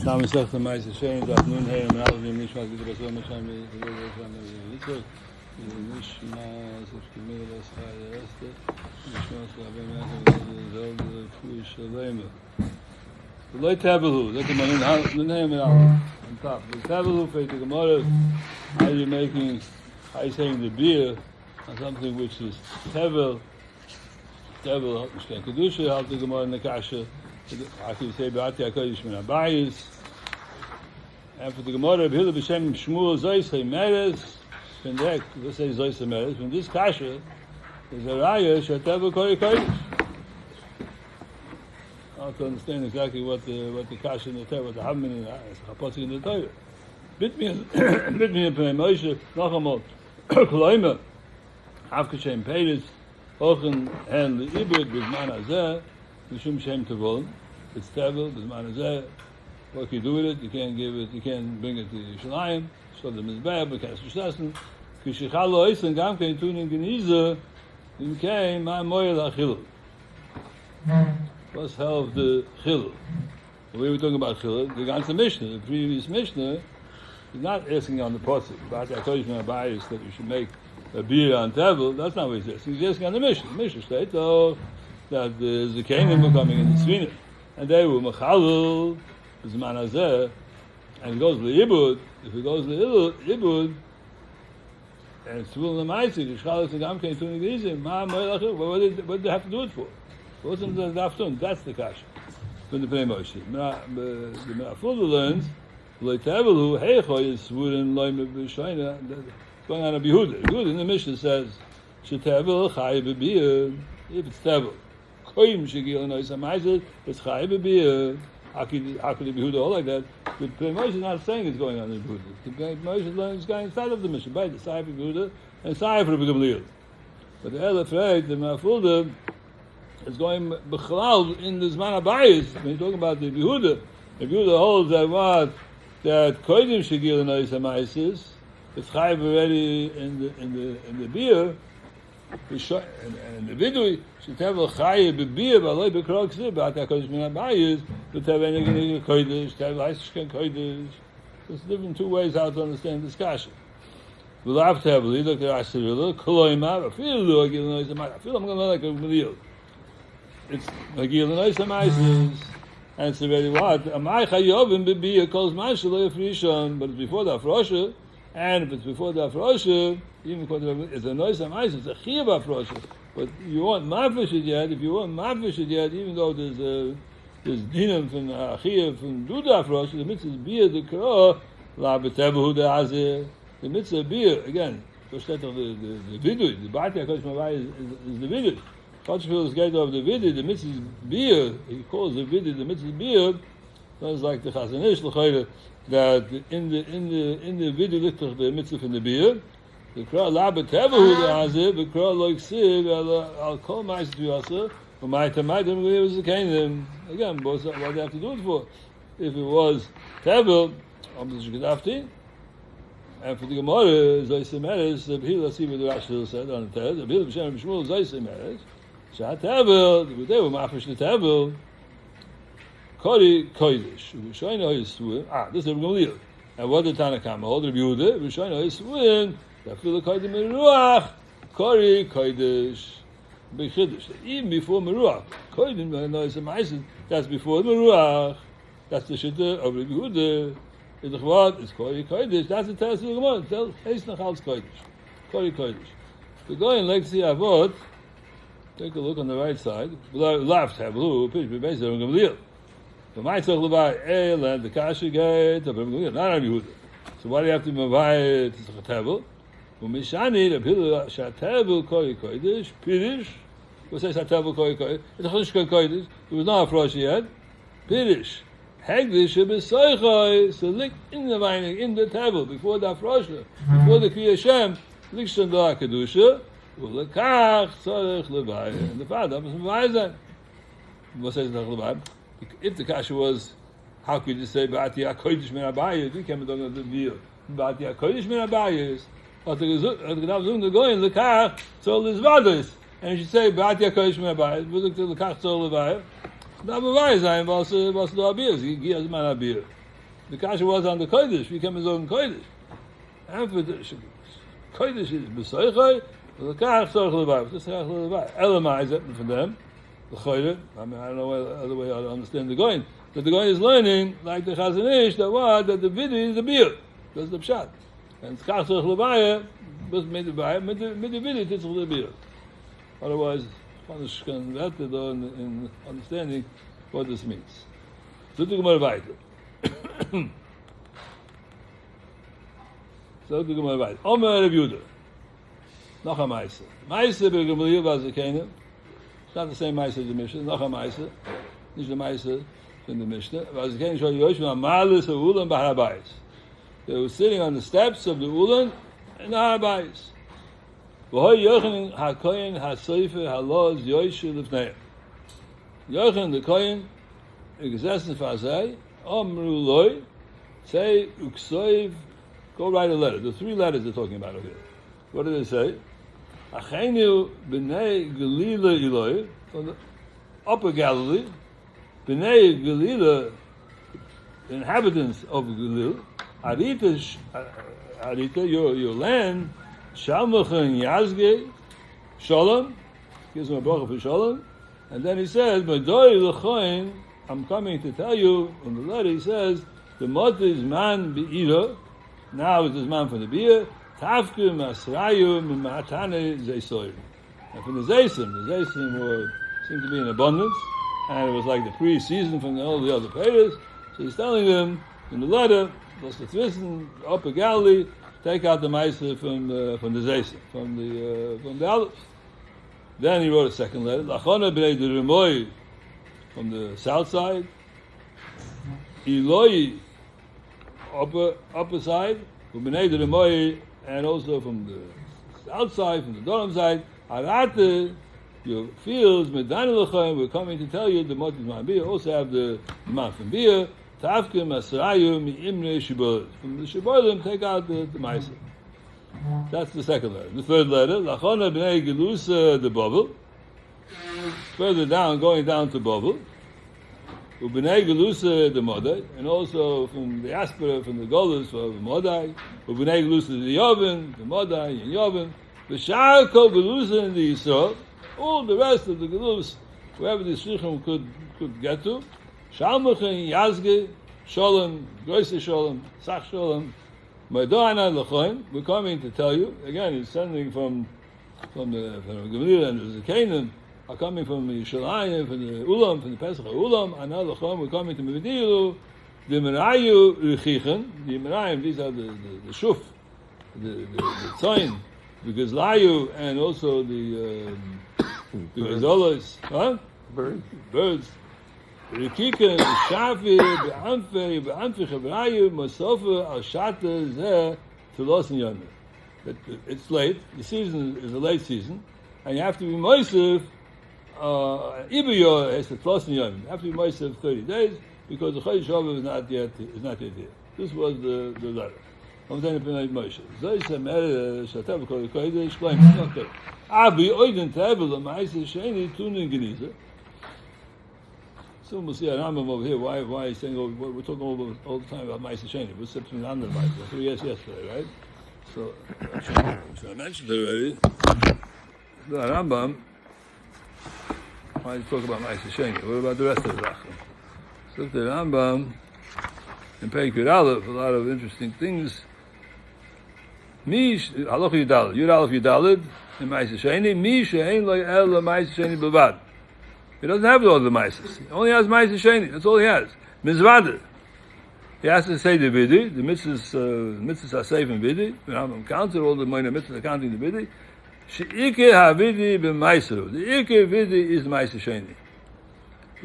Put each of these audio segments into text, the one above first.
Samen zegt de Meister Schein dat nun heim en alles niet wat we zo met zijn niet zo nishma so shkimel das erste nishma so aber so Yerushalmי the light tabelu that the man nun heim en alles on top the tabelu for the Gemara how you making I saying the beer on something which is tevel mishkan kedusha how the Gemara in the kasha I can say B'ati HaKodesh Min HaBayis. And for the Gemara of Hillel B'Shem Shmuel Zoyse Meres, from there, let's say Zoyse Meres, from this kasha is a raya Shateva Kori Kodesh. I have to understand exactly what the kasha in the Torah, what the Havmin in the Chapotzim in the Torah. Bitmin Pnei Moshe, Nachamot, Kloima, Avkashem Peiris, Ochen Hen L'Ibud B'Zman Hazeh, Mishum Shem Tevol, it's Tevel, B'Zman Hazeh. What can you do with it? You can't give it, you can't bring it to Yerushalayim, so the Mizbeh, but can't Shushasen. Kishichal Lo Eisen, Gam Kein Tunin Geniza, Im Kein, Ma Moyel HaChilul. What's hell of the Chilul? The way we're talking about Chilul, the ganze Mishnah, the previous Mishnah, is not asking on the Pasuk, about HaKodesh Min HaBayis, that you should make a beer on Tevel. That's not what he's asking. He's asking on the Mishnah. The Mishnah states, that the Zekanim were coming in the Svinah, and they were Mechalul, B'Zman Hazeh, and it goes L'Ibud. If it goes L'Ibud, and it's Tvul L'Maisi, the Shchalas and Gam Kein Tunin Gizim, what did they have to do it for? What was the Daftun? That's the Kasha. From the Pnei Moshe. The Me'afullah learns, Lo Tevelu, Heicho is Svurin Loim B'Shoina, going on a Behuda. Behuda in the Mishnah says, Shetevel Chai B'Biyah, if it's Tevel. Koyim Shegil Nois HaMaisa, it's Chai B'Biyah. How could it be Huda all like that? But Moshe is not saying it's going on in Huda. Moshe is going inside of the mission, by the side of Huda and side for Gamliel. But the Elefreit, the Mafulda, is going B'chalal in the Zman HaBayis. When you're talking about the Yehuda, if Yehuda holds that what that Koyim Shegil Nois HaMaisa, it's Chayiv already in the beer. And the vidui should have a chaye bebeer, but like bekrog sib, but HaKodesh Min HaBayis, but have any kodesh, have Eishken kodesh. There's different two ways how to understand this kasha. We'll have to have a look at Asherilla, Koloima, I feel like I feel I'm going to like a meal. It's Magil and Oisamaisis, and it's already what? Amai Chayovim bebeer calls Mashal Frishon, but it's before the Afrosha. And if it's before the Afrosha, even it's a noise of ice, it's a chiv Afrosha. But you want mafish it yet, if you want mafish it yet, even though there's dinam from chiv from Duda Afrosha, the mitzvah is beer, the kro, la betebu the azir, the mitzvah beer, again, the vidui, the B'ati HaKodesh Min is the vidui. Chotshvil is gate of the vidui, the mitzvah is beer, he calls the vidui, the mitzvah is beer, that's like the Chazanish, l'chayre, that in the video lichtach the mitzvah in the beer, the kra la betevu the azir, the kra like siv al kol ma'is tuyasa, or my tamaydim was the kainim. Again, both what they have to do it for. If it was tevel, obviously gedafti, and for the Gemara Zoyse Meres, the B'hila see what the Rashi said on the Tez, the B'hila B'Shem Shmuel Zoyse Meres, Shat tevel, they were mafish the tevel. Kori Kodesh. Rishayna is Swin. This is Gamliel. And what the Tanakama hold? Rabbi Yehuda. Rishayna is Swin. That feel the Kodesh Meruach. Kori Kodesh. Bechidish. Even before Meruach. Kodesh is a Ma'asid. That's before Meruach. That's the Shitta of Rabbi Yehuda. In the Chavad, it's Kori Kodesh. That's the Tess of the Gemara. Tell Eis Nachal's Kodesh. Kori Kodesh. The guy in Legacy Avot. Take a look on the right side. Left have blue. Pitch be based on Gamliel. The Ma'aser Levi and the Kasha gate of Yehuda, not on Yehuda. So why do you have to mavai to the Chatevel? Umishani the Pila Shatevel Koi Kodesh Pirish. What says Shatevel Koi Kodesh? It's a Chishka Kodesh. There was not a frosh yet. Pirish. Hegdish Shebesoichoi. So lick in the mining in the table before the frosha, before the Kriya Shem. Lick Shandar Kedusha. Ulekach Tzorech Levi. And the father was mavai. What says the Levi? If the kasha was, how could you say B'ati HaKodesh Min HaBayis? We came along with the view. B'ati HaKodesh Min HaBayis. Or the G'dav Zung the Goyin L'kach Tzol L'zvados. And you should say B'ati HaKodesh Min HaBayis. But look to L'kach Tzol L'vayah. Now B'vayah Zayim was the Abiyah. He has man Abiyah. The kasha was on the kodesh. We came as on kodesh. And for the kodesh is b'soichai. The kach soich levav. Just soich levav. Elamai is for them. The choyre. I mean, I don't know what other way I understand the goyin. But the goyin is learning like the Chazon Ish that the vidi is the beer. That's the pshat. And kach soich levav. Was made the vidi titzul the beer. Otherwise, Spanish can better in understanding what this means. So the Gemara weiter. So the Gemara weiter. Omer Rav Yehuda. Noch a Meiser. Meiser bei Gamliel was a Kene. It's not the same Meiser as the Mishnah. Noch a Meiser. Nicht the Meiser in the Mishnah. Was a Kene shal Yoshua Malis ha'ulan b'harabayis. They were sitting on the steps of the Ulan in the Harabayis. V'hoi Yochanan ha'koyin ha'soifer ha'loz Yoshua l'fneim. Yochanan the Koyin gesessen fazei Amru loy say uksoiv. Go write a letter. The three letters they're talking about over here. What do they say? Achenu b'nei Galila Eloi, from the upper Galilee, b'nei Galila, inhabitants of Galil, Arita, your land, Shalmachan Yazge, Shalom, gives him a bracha for Shalom, and then he says, Madoi l'choin, I'm coming to tell you, in the letter he says, the mot is man be'ira, now it is man for the beer, tafku masrayu mimatane zeisoyim. And from the zeisim seemed to be in abundance, and it was like the pre-season from all the other payers. So he's telling them in the letter, let's listen, Upper Galilee, take out the Meiser from the zeisim, from the olives. Then he wrote a second letter, Lachona b'nei Remoy, from the south side, Eloi, upper side, b'nei Remoy, and also from the south side, from the Doram side, Arate, your fields, Medani l'chayim, we're coming to tell you the motif man beer, also have the man from beer, Tafkim Asrayu mi'imre shibolim. From the shibolim, take out the Meiser. That's the second letter. The third letter, Lachona b'nei Gelusa the Bubble. Further down, going down to Bubble. Ubnei Gelusa the Modai, and also from the Aspera, from the Golus for the Modai. Ubnei Gelusa the Yovin, the Modai and Yovin. The Sha'ar Kol Gelusa in the Yisrael. All the rest of the Gelus, wherever the Shlichim could get to. Shalmachin, Yazge, Sholem, Groise Sholem, Sach Sholem, Ma'do'ana L'choin. We're coming to tell you, again, it's sending from Gamliel and the Canaan, are coming from Yishalayim, from the Ulam, from the Pesach Ulam, and now L'choin, we're coming to Mevidilu, the Merayu Rechichen, the Merayim, these are the Shuf, the Tzoin, the Gizlayu, and also the Gazolas, birds. Rikiken, Shafi, Be'anfi Chavrayu, Masofa, Al-Shata, Zeh, Tulos and Yom. It's late, the season is a late season, and you have to be Moisef, Ibiyo has to Tulos and Yom. You have to be Moisef 30 days, because the Chodesh Shavuot is not yet here. This was the letter. I'm saying it Moshe. Zoy Semer, Shatev, Kol Kodesh, explain, okay. Abi, Oiden Tevel, Ma'aseh Sheni, Tunin Geniza. So we'll see a Rambam over here. Why he's saying we're talking all the time about Ma'aseh Sheni. We're sipping on the Ma'aseh. 3 years yesterday, right? So I mentioned it already. The Rambam. Why he's talking about Ma'aseh Sheni? What about the rest of the Racham? So the Rambam in Perek Aleph, a lot of interesting things. Mish Halach Yudalid, Yud Aleph Yudalid in Ma'aseh Sheni. Mish Ein Lo El Ma'aseh Sheni Bilvad. He doesn't have all the Maises. He only has Ma'aseh Sheni. That's all he has. Mizvada. He has to say the Vidi. The mitzvahs are safe in Vidi. The Rambam counted all the minor mitzvahs counting the Vidi. She'ike ha-Vidi b'Maiseru. The Ike Vidi is Ma'aseh Sheni.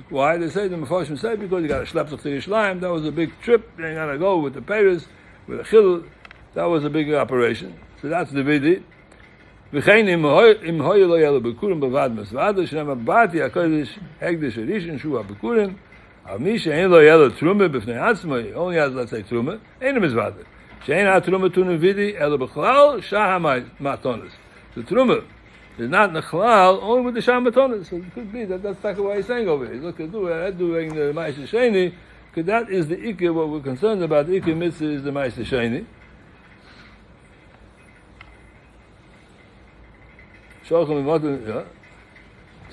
Why? They say the Mefarshim say because you got to schlep to Yerushalayim. That was a big trip. You got to go with the Paris, with the Chil. That was a big operation. So that's the Vidi. וכן אם הוי לא יהיה לו ביקורים בבד מסוודה, שנאמר באתי הקודש הקדש הראשון שהוא הביקורים, אבל מי שאין לו יהיה לו תרומה בפני עצמו, only has let's say תרומה, אין מזוודה. שאין התרומה תונם וידי, אלא בכלל שעה מתונס. The תרומה is not נכלל, only with the שעה מתונס. So it could be that's like what he's saying over here. Look, doing the Ma'aseh Sheni, Because that is the ikka, what we're concerned about. The ikka mitzvah is the Ma'aser Sheni. Yeah.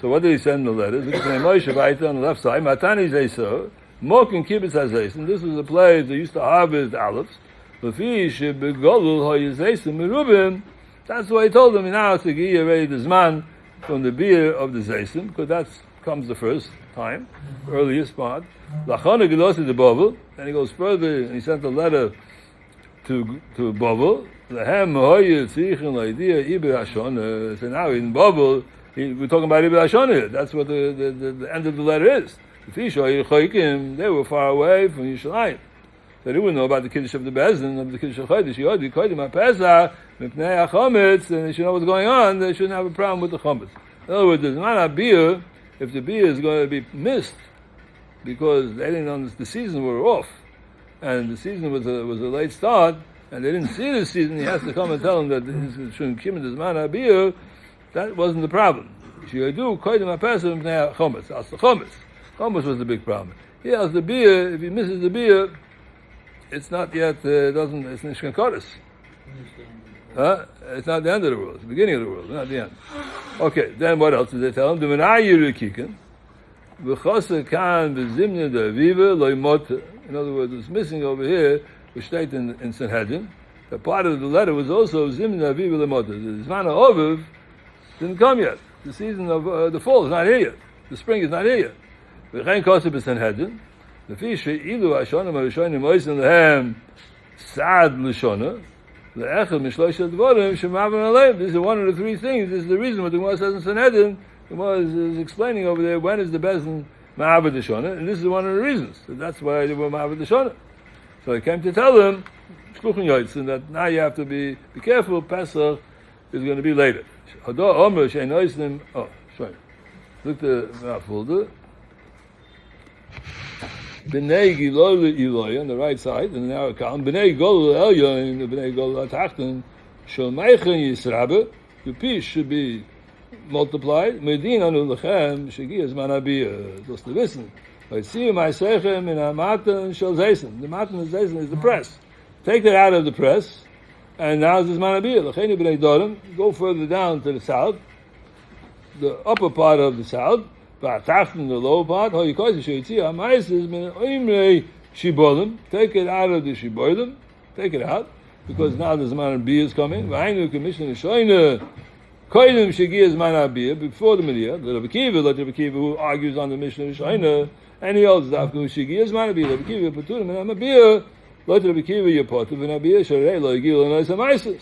So what did he send in the letters? Look at Moshe Vaita on the left side. Matani Zeiso, Mokin Kibbutz HaZeisim. This was a place they used to harvest olives. That's why he told them, now to give already the Zman from the beer of the Zeisim, because that comes the first time, earliest part. Lachana Gelosi the Bovel. Then he goes further and he sent a letter to Bovel. So now in Babel, we're talking about Ibn Hashon here. That's what the end of the letter is. They were far away from Yerushalayim. They didn't know about the Kiddush of the Bezdin, of the Kiddush of Chodesh. And they should know what's going on. They shouldn't have a problem with the Chometz. In other words, there's not a beer if the beer is going to be missed because they didn't know the season were off. And the season was a late start. And they didn't see the season, he has to come and tell them that he shouldn't keep in this man beer. That wasn't the problem. That's the chometz. Chometz was the big problem. He has the beer, if he misses the beer, it's not yet, it's nishkan kodesh. It's not the end of the world, it's the beginning of the world, not the end. Okay, then what else did they tell him? In other words, it's missing over here, which stated in Sanhedrin, that part of the letter was also Zimna Aviv Lemota. The Zman Oviv didn't come yet. The season of the fall is not here yet. The spring is not here yet. V'chein koseh b'Sanhedrin, lefi she'ilu hashonim harishonim oisen lehem sad l'shona, le'echad mishlosh dvorim shemavim aleim. This is one of the three things. This is the reason what the Gemara says in Sanhedrin. The Gemara is explaining over there when is the Bezdin ma'avad l'shona, and this is one of the reasons. So that's why they were ma'avad l'shona. So he came to tell them, and that now you have to be careful, Pesach is going to be later. Oh, sorry. Look at the folder. B'nei Gilol Eloi on the right side, and now account. B'nei Gol Elyon, B'nei Gol Atachten, Shel Meichen Yisrabe, the piece should be multiplied. Medina Anu Lechem, Shegi Zman Abiyah. Just to listen. I see my sechem in a matan shel zeisen. The matan zeisen is the press. Take that out of the press, and now this manabiyah. L'cheini b'nei dorim. Go further down to the south, the upper part of the south, ba'ataften the lower part. Ho yikoyz sheitzi ha'maises min oimrei shibolim. Take it out of the shibolim. Take it out because now the zman biyah is coming. V'ainu commission shoyne koydim shegi zman biyah before the miliyah. The Rabbi Kiva, who argues on the mission of shoyne. And he holds that Shigi is man be Rabbi Kiva Paturim and Amabir, let Rabbi Kiva Yapotiv and Abir Sharei Lo Gil and Isamisis.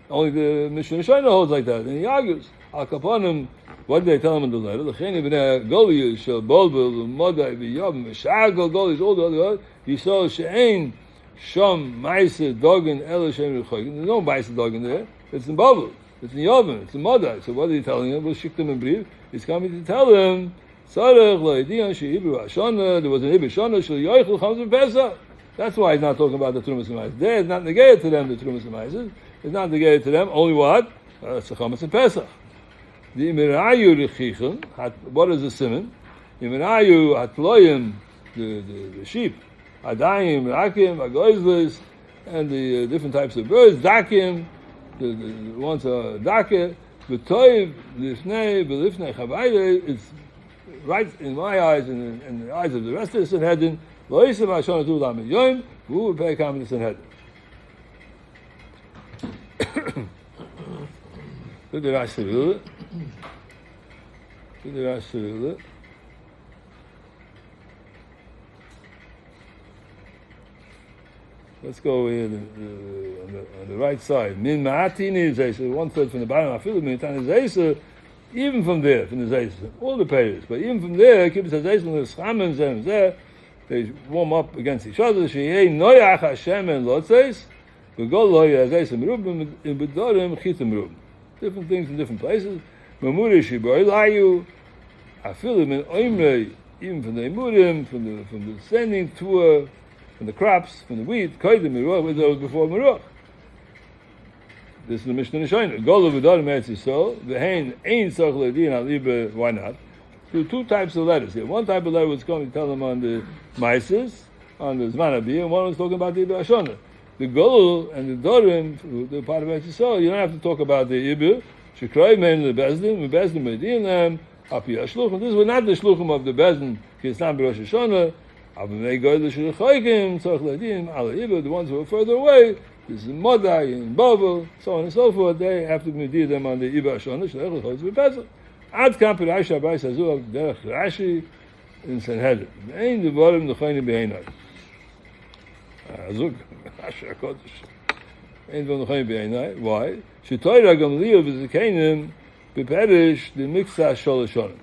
Only the Mishnah Shana holds like that, and he argues. Al Kaponim, what did they tell him in the letter? The Cheni B'nei Goliath Shel Bolbel Modai V'Yom Meshagol Goliath all the other Yisrael She'ein Shom Ma'aser Dogen Ela Shem Rechoyim. There's no Ma'aser Dogen there. It's in Bolbel. It's in Yovim. It's in Modai. So what are you telling him? We'll shift him in brief. He's coming to tell him. There was an Ibn Shana Shel Yoichel Chamz Pesach. That's why he's not talking about the Trumas and Ma'aser. There is not negated to them the Trumas and Ma'aser. It's not negated to them. Only what? It's the Chametz and Pesach. The Imirayu Rechichim. What is the simon? Imirayu Hatloyim, the sheep. Adayim, Akim, Agoizlis, and the different types of birds. Dakim, the ones are Dakir. V'toiv Lifnei B'Lifnei Chavayde. It's right in my eyes and in the eyes of the rest of the Sanhedrin, lo yisem ha'shon atu lam yoyim, who would pay kam to the Sanhedrin. Look at Rashi. Look at Rashi. Let's go here on the right side. Min ma'atini zayser, 1/3 from the bottom. Afilu min tani zayser. Even from there, from the Zaysim, all the payers, but even from there, Kibbutz HaZaysim, the Schamen Zem Zeh, they warm up against each other. Sheyei Noyach Hashem and Lotzeis, V'gol Loya HaZaysim Rubim, and B'dorim Chitim Rubim. Different things in different places. Mamuri Shiboy Layu, Afilim and Oimrei, even from the Emurim, from the sending tour, from the crops, from the wheat, Koidim Meruach, with those before Meruach. This is the Mishnah Nishoyna. Golu v'dorim Eretz Yisrael, v'hein ein tzarich le'din al-ibe, why not? Two types of letters here. One type of letter was coming to tell them on the Maises, on the Zman Abiyah, and one was talking about the Ibir Ashona. The Goel and the Dorim, the part of Eretz Yisrael, you don't have to talk about the Ibir. Shekrai men the Bezdin, the Bezdin Medinam, Api Ashluchim. This was not the Shluchim of the Bezdin, Kistam Rosh Hashanah. Avnei Goel the Shulchaykim, Tzarch Ladim, Ala Ibir, the ones who are further away. This is Modai and Babel, so on and so forth. They have to medir them on the Ibir Ashona. Shlechel Chotz B'Pesach. Ad Kam Pirash Abai Sazu Derech Rashi in Sanhedrin. Ein Devarim Nechayim B'Einai. Azuk Rashi Hakodesh. Ein Devarim Nechayim B'Einai. Why? Shetoira Gamliel V'Zekeinim B'Perish the Miksa Sholoshonim.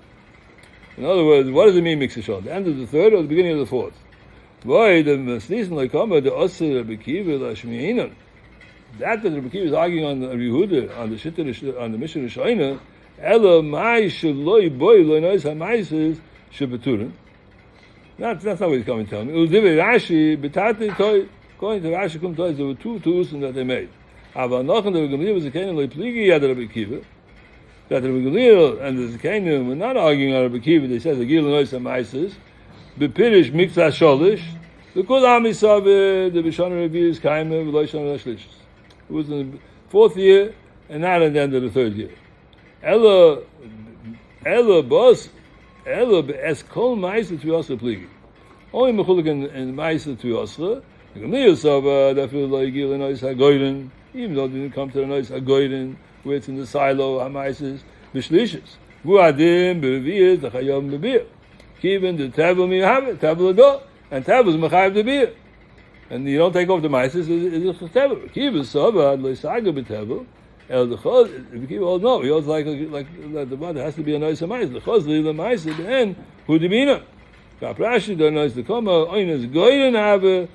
In other words, what does it mean Miksa Shol? The end of the third or the beginning of the fourth? Why the Masnisin Lekama the Osir Rabbi Kiva Lashmiinan? That Rabbi Kiva is arguing on the Yehuda on the Shittir on the Mishnah Shaina. Ela Mai Shaloi Boy Loinois Hamaises Shabeturin. That's not what he's coming to tell me. Udive Rashi Betati Toy. Going to Rashi Kum Toy, there were two tools that they made. Ava Nochen the Gamliel was a Canaan like Pligi Yad Rabbi Kiva. That Rabbi Gamliel and the Canaan were not arguing on Rabbi Kiva. They said the Gil Loinois Hamaises. Bepirish Miksa Sholish. The Kul Amisav the Bishon Rabbi is Kaima V'Loishon Rashlish. It was in the fourth year and not at the end of the third year. Ella Bos Ella Es Kol Ma'aser Tviyosra Pligi. Only Mechulik in Ma'aser Tviyosra. The Gamliel Saba that feels like Gil Loinois HaGoyden, even though it didn't come to the Loinois HaGoyden, where it's in the silo Ha'Ma'ases B'Shlishis. Vu'adim B'Reviyas L'Chayom B'Bir. Even the table me have it, table ado, and tables mechayev the beer, and you don't take off the meises. Is a table. Kiva saba loisaga betable. El the chos. Kiva all no. He also like the mother has to be a nice meises. The chos the meises the end who the mina. Kaprashi the nice the koma oinas goyin have the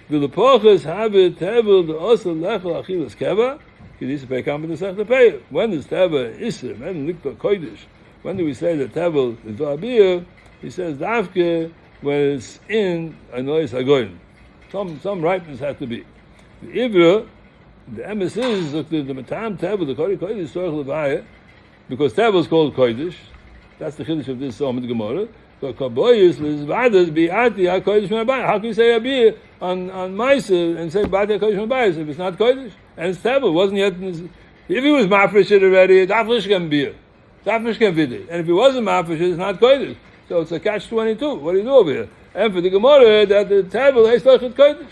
lepochas have table the also lechel achilas keva. Kidis pay come to the pay. When is table iser? When likta kodesh? When do we say the table is va'abir? He says Davke when it's in a noise agoyin. Some ripeness has to be. The Ibra, the emes is the matam table, the kori kodesh sorach levaya, because table is called kodesh. That's the chiddush of this Omid Gemara. So kaboyis lizvadas biati hakodesh me'abayis. How can you say abir on Ma'aser and say biati hakodesh me'abayis if it's not kodesh and it's table? It wasn't yet. If he was mafresh it already, dafresh can beer, dafresh can vidir, and if he wasn't mafresh, it's not kodesh. So it's a catch-22. What do you do over here? And for the Gemara, that the table is Lachet Kodesh.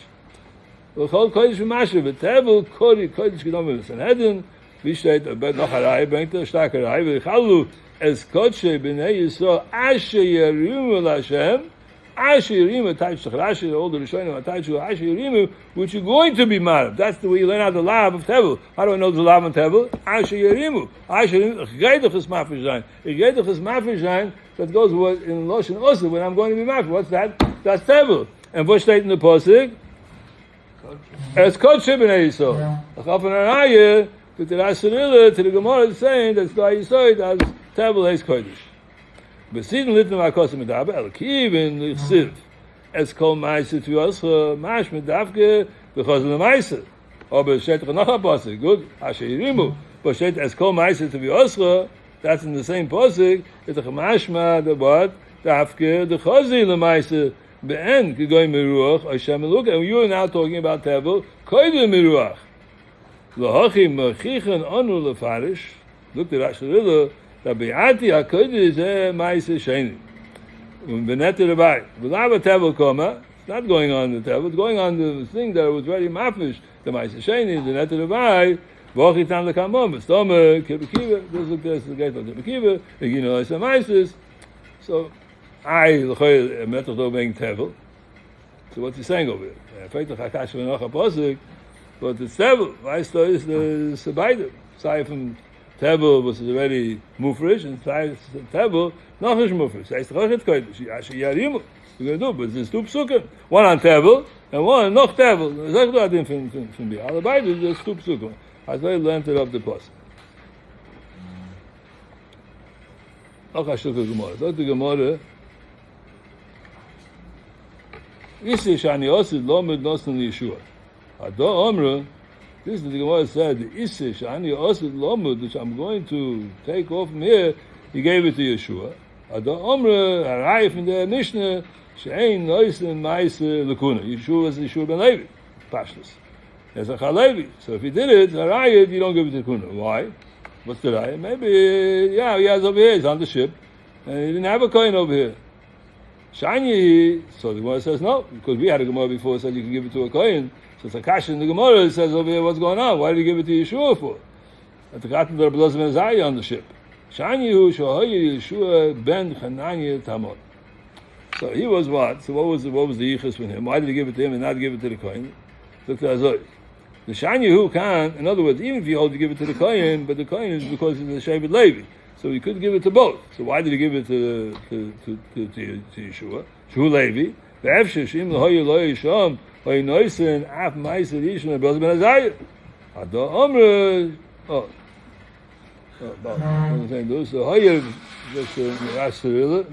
We'll call Kodesh Masher, but table Kodesh Gedom in Sanhedrin. We state about Nacharai, bringt der starke Reihe. V'chalu es Kodesh b'nei Yisrael asher yerimu l'Hashem. Asher yerimu, Taich Rashi, all the Rishonim, Taich Asher yerimu, which you're going to be married. That's the way you learn out the law of table. How do I know the law of table? Asher yerimu. Asher yerimu. Geidach is mafish zayin. Geidach is mafish zayin. That goes in Loshen also when I'm going to be married. What's that? That's table. And what's stated in the pasuk? It's Kodesh b'nei Yisrael. Achaf and Arayah, to the Rashanila, to the Gemara is saying that Sky Yisrael as table is Kodesh. But see the Litna Makosim Medaber, El-Kiv in the Siv. Es Kol Ma'aser Tviyosra, Mash Medavke, because of the Ma'aser. Or B'Shet Chanocha pasuk, good, Asher Yirimu. But Shet Es Kol Ma'aser Tviyosra, that's in the same pasuk. It's a chamashma the what dafke the chazi lemaise be'en kigoy miruach Hashem look and you are now talking about table koyde miruach lahachi machichen anu lefarish look the Rashanila that be'ati hakoyde is maise sheni benetter about without a table koma. It's not going on the table. It's going on the thing that was very mafish. The maise sheni the netter about. V'ochitan lekamon, v'stoma, kibikiva, this is the gate of the kibikiva, you know, some isis. So, l'choy, metoch being tevel. So what's he saying over here? Feitach hakash v'nocha posik, but the tevel, v'aysto is the sebaida. Aside from tevel, was already mufresh, and tevel, nochish mufresh. Sayis t'chochet kodesh, yashi yarimu. We're going to do, but there's two psukim. One on tevel, and one noch tevel. Zech do adim from the other Bible, there's two psukim. As I learned it of the pasuk. Okay, shuk Gemara. So the Gemara. Isi shani osid lomed nosen Yeshua. Ado Omra. This is the Gemara said. Isi shani osid lomed, which I'm going to take off from here. He gave it to Yeshua. Ado Omra. Arayif in the Mishnah. She'ein noisen Meiser Lakuna. Yeshua is Yeshua ben Levi. Pashtus. As a Chalevi. So if he did it, Harayit, you don't give it to Kuna. Why? What's the Raya? Maybe, he has over here, he's on the ship, and he didn't have a coin over here. Shiny, so the Gemara says no, because we had a Gemara before said you can give it to a coin. So it's a kash in the Gemara, it says over here what's going on. Why did he give it to Yeshua for? At the Katan there was ben Zaya on the ship. Shiny hu shohayi Yeshua ben Chananya Tamon. So he was what? So what was the yichus with him? Why did he give it to him and not give it to the coin? Look at Azoi. The shiny who can, in other words, even if you hold to give it to the kohen, but the kohen is because he's a Shevet Levi, so he could give it to both. So why did he give it to Yeshua? Shu Levi. The Efshe Shim Lahoyu Lo Yisham Hoy Noisen Af Meiser Yishon Bros Ben Azayah. Ada Omra. What I'm saying those. So Hoyer just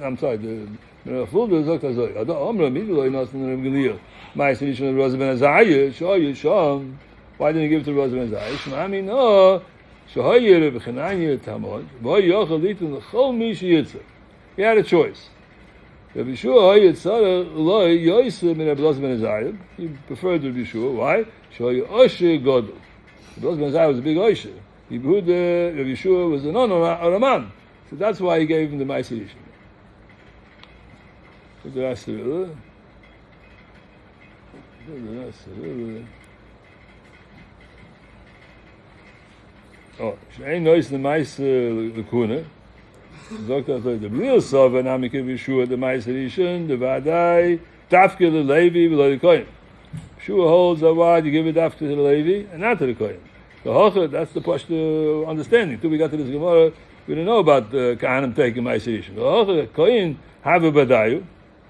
I'm sorry. The full the Zok Azay. Ada Omra Miglo Noisen Rem Galil Meiser Yishon Bros Ben Azayah. Shoy Yisham. Why didn't he give it to Rosa ben Zayah? Shmami no. Shohayer b'chananya tamod. V'hoy yochel litin l'chol mi sheyitzah. He had a choice. Rabbi Yeshua hoyet tzara loy yoyse min Rabbi Rosa ben Zayah. He preferred Rabbi Yeshua. Why? Shohayer osher godel. Rabbi Rosa ben Zayah was a big osher. Rabbi Yeshua was a non-Araman. So that's why he gave him the Meiser Yishon. Look at the rest of it. Oh, she'ein nois the Meiser Lakuna. Sagt the real sovereign Amike Yeshua the Meiser Yishon the Vadai Dafke the Levi below the Kohen. Yeshua holds that why you give it Dafke to the Levi and not to the Kohen. The Hocha, that's the Pashto understanding. Till we got to this Gemara, we don't know about the Kahanim taking Meiser Yishon. The Hocha, Kohen have a Badayu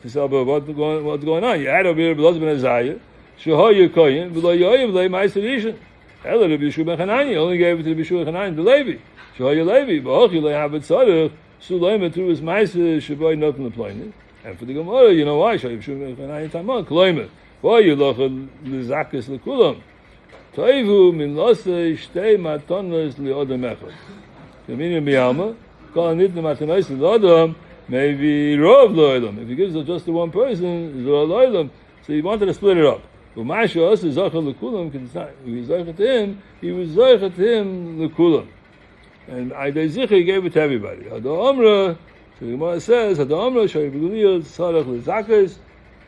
to say about what's going on. You had over here below Ben Azayah, Shehoyer Kohen below Yoyev Le Meiser Yishon. Ella Rabbi Yeshua ben Chananya only gave it to Rabbi Yeshua Chananya to Levi. Shohayer Levi, ba'ochi le'havet tzarech, Suleiman through his ma'aser sheboy nothing to play. And for the Gemara, you know why? Shohayer Yeshua ben Chananya tamon kloimer. Why you loch l'zakas l'kulam? Toivu min losei shtei matonos li'odam echad. Kaminim b'yalma, kol anitna matonos li'odam, maybe rov lo'odam. If he gives it just to one person, zor lo'odam. So he wanted to split it up. But Masha also Zachar Lekulam, because he was Zachar to him, he was Zachar to him Lekulam. And Aydei Zichar, he gave it to everybody. Hada Omra, so the Gemara says, Hada Omra, Shari Beguliyah, Tzarech Lezakas,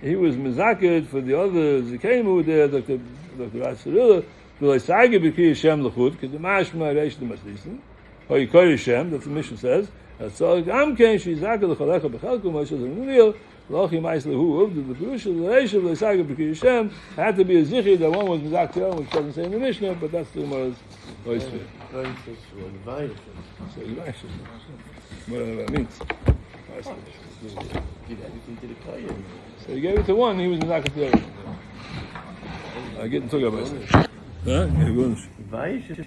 he was Mezaked for the other Zikaim who were there, Dr. Ratzarilla, V'lai Sagi B'ki Hashem Lechud, because the Mashma Reish the Maslisin, Hoy Koi Hashem, that's the mission says, Tzarech Amken, Shi Zakar L'chalecha B'chalku, Moshe Zeruniliyah, Lochi Ma'isle Hu, the Purusha, the Reish of the Saga B'ki Hashem, had to be a Zichir, that one was Mizak which doesn't say in the Mishnah, but that's the Gemara's voice for it. So whatever that means. So he gave it to one, he was Mizak to the other. I get to talk about it. Huh?